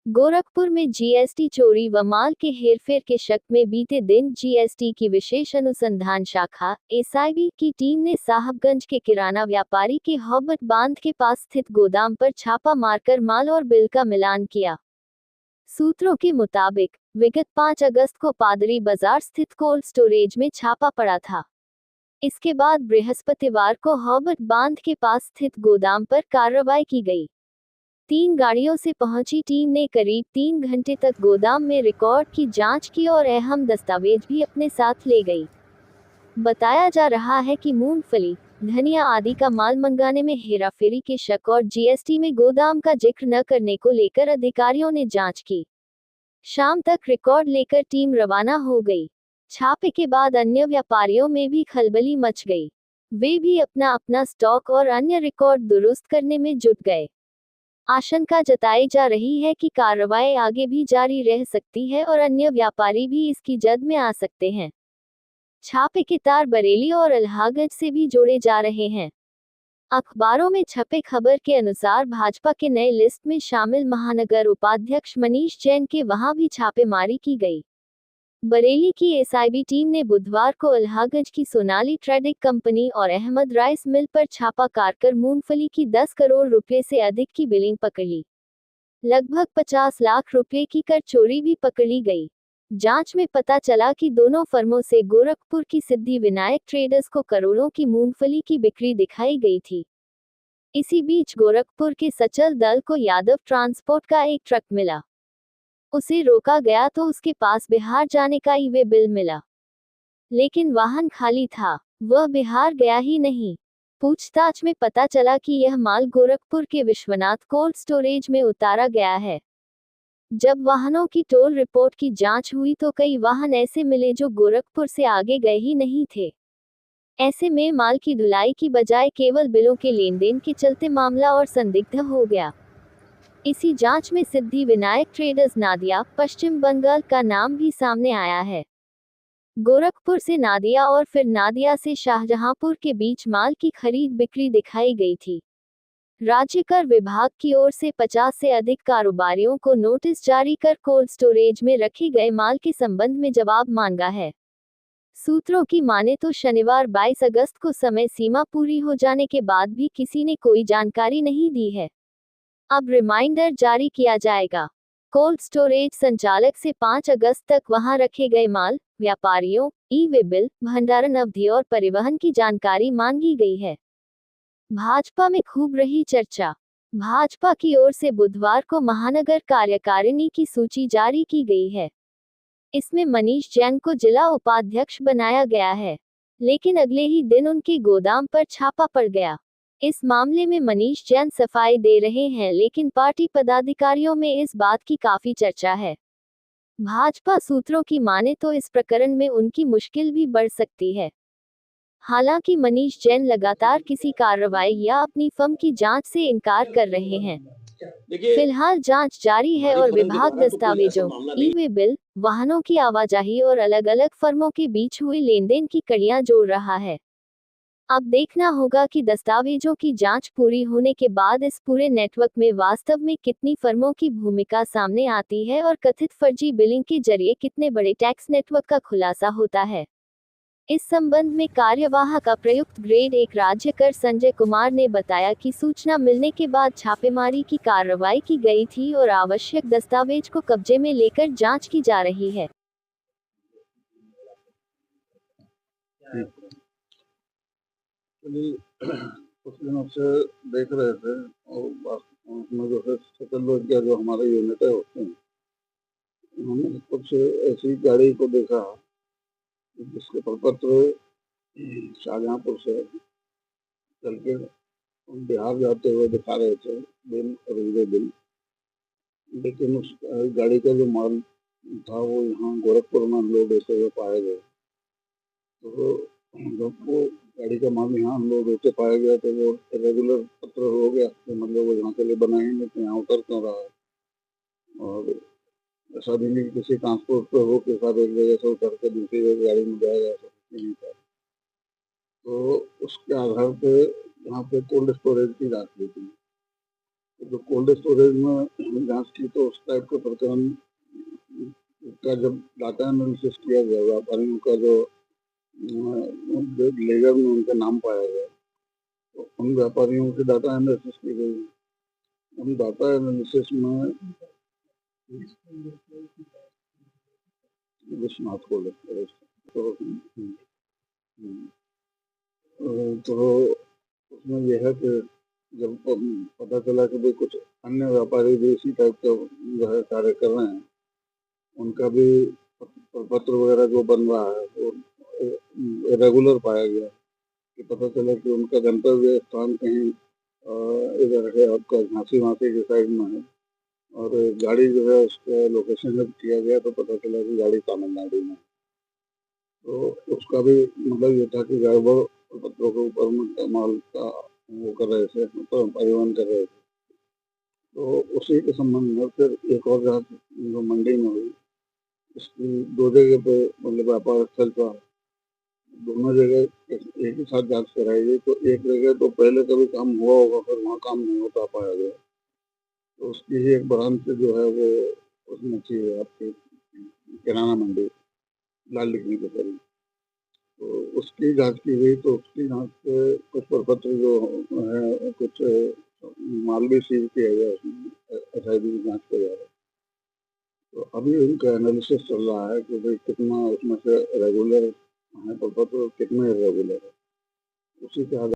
गोरखपुर में जीएसटी चोरी व माल के हेरफेर के शक में बीते दिन जीएसटी की विशेष अनुसंधान शाखा एसआईबी की टीम ने साहबगंज के किराना व्यापारी के हौबत बांध के पास स्थित गोदाम पर छापा मारकर माल और बिल का मिलान किया। सूत्रों के मुताबिक विगत 5 अगस्त को पादरी बाजार स्थित कोल्ड स्टोरेज में छापा पड़ा था। इसके बाद बृहस्पतिवार को हौबत बांध के पास स्थित गोदाम पर कार्रवाई की गई। 3 गाड़ियों से पहुंची टीम ने करीब 3 घंटे तक गोदाम में रिकॉर्ड की जांच की और अहम दस्तावेज भी अपने साथ ले गई। बताया जा रहा है कि मूंगफली, धनिया आदि का माल मंगाने में हेराफेरी के शक और जीएसटी में गोदाम का जिक्र न करने को लेकर अधिकारियों ने जांच की। शाम तक रिकॉर्ड लेकर टीम रवाना हो गई। छापे के बाद अन्य व्यापारियों में भी खलबली मच गई। वे भी अपना अपना स्टॉक और अन्य रिकॉर्ड दुरुस्त करने में जुट गए। आशंका जताई जा रही है कि कार्रवाई आगे भी जारी रह सकती है और अन्य व्यापारी भी इसकी जद में आ सकते हैं। छापे के तार बरेली और अल्हागंज से भी जोड़े जा रहे हैं। अखबारों में छपे खबर के अनुसार भाजपा के नए लिस्ट में शामिल महानगर उपाध्यक्ष मनीष जैन के वहां भी छापेमारी की गई। बरेली की एसआईबी टीम ने बुधवार को अल्हागंज की सोनाली ट्रेडिंग कंपनी और अहमद राइस मिल पर छापा कारकर मूंगफली की 10 करोड़ रुपए से अधिक की बिलिंग पकड़ ली। लगभग 50 लाख रुपए की कर चोरी भी पकड़ ली गई। जांच में पता चला कि दोनों फर्मों से गोरखपुर की सिद्धि विनायक ट्रेडर्स को करोड़ों की मूंगफली की बिक्री दिखाई गई थी। इसी बीच गोरखपुर के सचल दल को यादव ट्रांसपोर्ट का एक ट्रक मिला। उसे रोका गया तो उसके पास बिहार जाने का ई वे बिल मिला, लेकिन वाहन खाली था। वह बिहार गया ही नहीं। पूछताछ में पता चला कि यह माल गोरखपुर के विश्वनाथ कोल्ड स्टोरेज में उतारा गया है। जब वाहनों की टोल रिपोर्ट की जांच हुई तो कई वाहन ऐसे मिले जो गोरखपुर से आगे गए ही नहीं थे। ऐसे में माल की ढुलाई की बजाय केवल बिलों के लेन देन के चलते मामला और संदिग्ध हो गया। इसी जांच में सिद्धि विनायक ट्रेडर्स नादिया, पश्चिम बंगाल का नाम भी सामने आया है। गोरखपुर से नादिया और फिर नादिया से शाहजहांपुर के बीच माल की खरीद बिक्री दिखाई गई थी। राज्य कर विभाग की ओर से 50 से अधिक कारोबारियों को नोटिस जारी कर कोल्ड स्टोरेज में रखे गए माल के संबंध में जवाब मांगा है। सूत्रों की माने तो शनिवार 22 अगस्त को समय सीमा पूरी हो जाने के बाद भी किसी ने कोई जानकारी नहीं दी है। अब रिमाइंडर जारी किया जाएगा। कोल्ड स्टोरेज संचालक से 5 अगस्त तक वहां रखे गए माल, व्यापारियों, ई वे बिल, भंडारण अवधि और परिवहन की जानकारी मांगी गई है। भाजपा में खूब रही चर्चा। भाजपा की ओर से बुधवार को महानगर कार्यकारिणी की सूची जारी की गई है। इसमें मनीष जैन को जिला उपाध्यक्ष बनाया गया है, लेकिन अगले ही दिन उनके गोदाम पर छापा पड़ गया। इस मामले में मनीष जैन सफाई दे रहे हैं, लेकिन पार्टी पदाधिकारियों में इस बात की काफी चर्चा है। भाजपा सूत्रों की माने तो इस प्रकरण में उनकी मुश्किल भी बढ़ सकती है। हालांकि मनीष जैन लगातार किसी कार्रवाई या अपनी फर्म की जांच से इनकार कर रहे हैं। फिलहाल जांच जारी है और विभाग दस्तावेजों, ई वे बिल, वाहनों की आवाजाही और अलग अलग फर्मों के बीच हुए लेनदेन की कड़ियां जोड़ रहा है। अब देखना होगा कि दस्तावेजों की जांच पूरी होने के बाद इस पूरे नेटवर्क में वास्तव में कितनी फर्मों की भूमिका सामने आती है और कथित फर्जी बिलिंग के जरिए कितने बड़े टैक्स नेटवर्क का खुलासा होता है। इस संबंध में कार्यवाहक अप्रयुक्त ग्रेड 1 राज्य कर संजय कुमार ने बताया कि सूचना मिलने के बाद छापेमारी की कार्रवाई की गई थी और आवश्यक दस्तावेज को कब्जे में लेकर जांच की जा रही है। कुछ दिनों से देख रहे थे और उसमें जो है सकल जो हमारे यूनिट है उसमें उन्होंने कुछ ऐसी गाड़ी को देखा जिसके प्रपत्र शाहजहांपुर से चल के बिहार जाते हुए दिखा रहे थे बिल और ईवे बिल, लेकिन उस गाड़ी का जो माल था वो यहाँ गोरखपुर में अनलोड होते हुए पाए गए। तो जब वो गाड़ी का माल यहाँ अनलोड होते पाया गया तो वो रेगुलर पत्र हो गया, तो मतलब वो यहाँ के लिए बनाए नहीं तो यहाँ उतर क्यों रहा है। और ऐसा भी नहीं किसी ट्रांसपोर्ट पे हो के साथ एक जगह से उतर के दूसरी जगह गाड़ी में जाएगा, ऐसा कुछ नहीं था। तो उसके आधार पे यहाँ पे कोल्ड स्टोरेज की जांच हुई थी। जो कोल्ड स्टोरेज में जांच की तो उस टाइप के प्रकरण का जब डाटा एनालिसिस किया गया, व्यापारियों का जो लेजर में उनका नाम पाया गया, तो उन व्यापारियों की डाटा एनालिसिस की गई। उन डाटा एनालिसिस में विश्वनाथ कोल्ड स्टोरेज तो उसमें यह है कि जब पता चला कि भाई कुछ अन्य व्यापारी भी इसी टाइप का जो है कार्य कर रहे हैं, उनका भी पत्र वगैरह जो बन रहा है वो रेगुलर पाया गया, कि पता चला कि उनका गंतव्य स्थान कहीं इधर है, आपका झांसी वासी के साइड में है, और गाड़ी जो है उसका लोकेशन जब किया गया तो पता चला कि गाड़ी तमिलनाडु में। तो उसका भी मतलब ये था कि गड़बड़ पत्रों के ऊपर में माल का वो कर रहे थे, मतलब परिवहन कर रहे थे। तो उसी के संबंध में फिर एक और जांच जो मंडी में हुई, इसकी 2 जगह पे मतलब व्यापार स्थल पर दोनों जगह एक ही साथ जांच कराई गई। तो एक जगह तो पहले कभी काम हुआ होगा, फिर वहाँ काम नहीं होता पाया गया, तो उसकी ही एक ब्रांच जो है वो उसमें थी आपकी किराना मंडी लाल दिखने के करीब। तो उसकी जांच की गई, तो उसकी जांच से कुछ प्रपत्र जो है, कुछ माल भी सीज किया गया उसमें, एसआईबी की जांच के द्वारा। तो अभी उनका एनालिसिस चल रहा है कि भाई कितना उसमें से रेगुलर है प्रपत्र, कितने इरेगुलर है, उसी के आधार